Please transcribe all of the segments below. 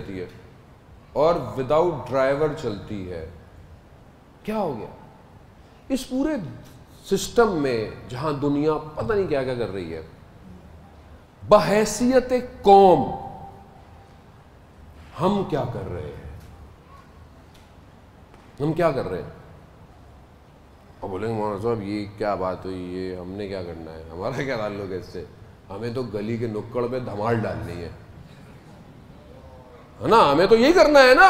رہتی ہے اور وداؤٹ ڈرائیور چلتی ہے. کیا ہو گیا اس پورے سسٹم میں جہاں دنیا پتہ نہیں کیا کیا کر رہی ہے؟ بحیثیت قوم ہم کیا کر رہے ہیں؟ ہم کیا کر رہے ہیں؟ اور بولیں گے مولانا صاحب یہ کیا بات ہوئی، یہ ہم نے کیا کرنا ہے، ہمارا کیا تعلق ہے اس سے؟ ہمیں تو گلی کے نکڑ پہ دھمال ڈالنی ہے نا، ہمیں تو یہی کرنا ہے نا.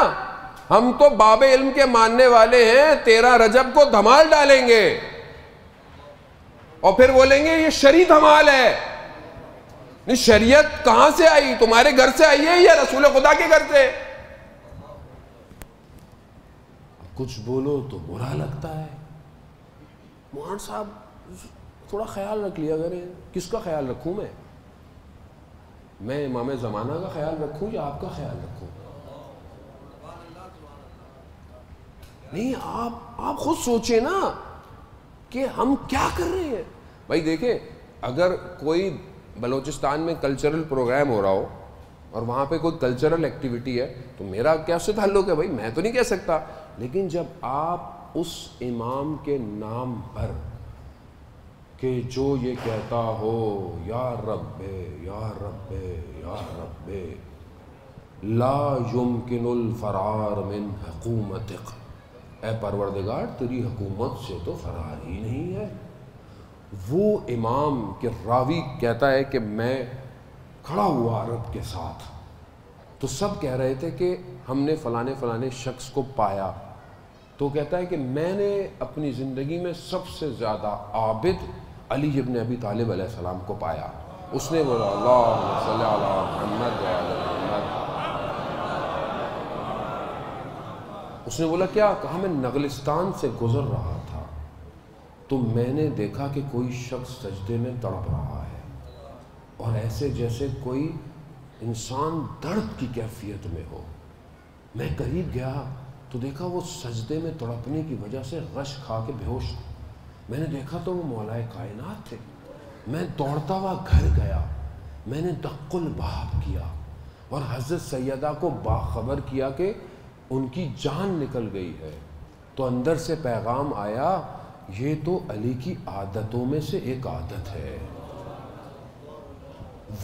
ہم تو باب علم کے ماننے والے ہیں، 13 رجب کو دھمال ڈالیں گے اور پھر بولیں گے یہ شرعی دھمال ہے. نہیں، شریعت کہاں سے آئی؟ تمہارے گھر سے آئی ہے یا رسول خدا کے گھر سے؟ کچھ بولو تو برا لگتا ہے. مولانا صاحب تھوڑا خیال رکھ لیا کریں. کس کا خیال رکھوں میں امام زمانہ کا خیال رکھوں یا آپ کا خیال رکھوں؟ نہیں، آپ خود سوچیں نا کہ ہم کیا کر رہے ہیں. بھائی دیکھیں، اگر کوئی بلوچستان میں کلچرل پروگرام ہو رہا ہو اور وہاں پہ کوئی کلچرل ایکٹیویٹی ہے تو میرا کیا اس سے تعلق ہے؟ بھائی میں تو نہیں کہہ سکتا. لیکن جب آپ اس امام کے نام پر کہ جو یہ کہتا ہو یا رب یا رب یا رب لا یمکن الفرار من حکومتک، اے پروردگار تیری حکومت سے تو فرار ہی نہیں ہے. وہ امام کے راوی کہتا ہے کہ میں کھڑا ہوا عرب کے ساتھ تو سب کہہ رہے تھے کہ ہم نے فلانے شخص کو پایا. تو کہتا ہے کہ میں نے اپنی زندگی میں سب سے زیادہ عابد علی ابن ابی طالب علیہ السلام کو پایا. اس نے بولا اللہم صلی علی محمد وعلی محمد. اس نے بولا کیا؟ کہا میں نغلستان سے گزر رہا تھا تو میں نے دیکھا کہ کوئی شخص سجدے میں تڑپ رہا ہے اور ایسے جیسے کوئی انسان درد کی کیفیت میں ہو. میں قریب گیا تو دیکھا وہ سجدے میں تڑپنے کی وجہ سے غش کھا کے بے ہوش تھا. میں نے دیکھا تو وہ مولا کائنات تھے. میں دوڑتا ہوا گھر گیا، میں نے دق الباب کیا اور حضرت سیدہ کو باخبر کیا کہ ان کی جان نکل گئی ہے. تو اندر سے پیغام آیا یہ تو علی کی عادتوں میں سے ایک عادت ہے.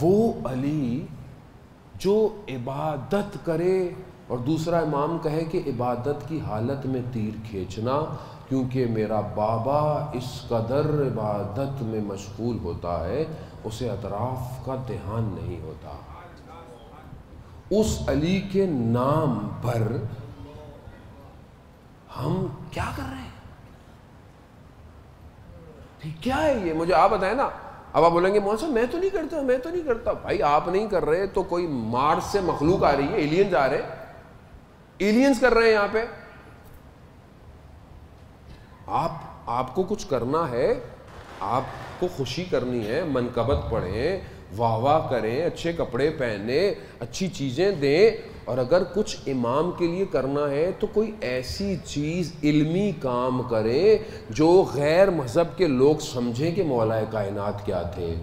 وہ علی جو عبادت کرے اور دوسرا امام کہے کہ عبادت کی حالت میں تیر کھینچنا، کیونکہ میرا بابا اس قدر عبادت میں مشغول ہوتا ہے اسے اطراف کا دھیان نہیں ہوتا. اس علی کے نام پر ہم کیا کر رہے ہیں؟ کیا ہے یہ؟ مجھے آپ بتائیں نا. اب آپ بولیں گے مولانا صاحب میں تو نہیں کرتا. بھائی آپ نہیں کر رہے تو کوئی مارس سے مخلوق آ رہی ہے، ایلینز آ رہے، ایلینز کر رہے ہیں یہاں پہ. آپ کو کچھ کرنا ہے، آپ کو خوشی کرنی ہے، منقبت پڑھیں، واہ واہ کریں، اچھے کپڑے پہنیں، اچھی چیزیں دیں. اور اگر کچھ امام کے لیے کرنا ہے تو کوئی ایسی چیز علمی کام کریں جو غیر مذہب کے لوگ سمجھیں کہ مولا کائنات کیا تھے.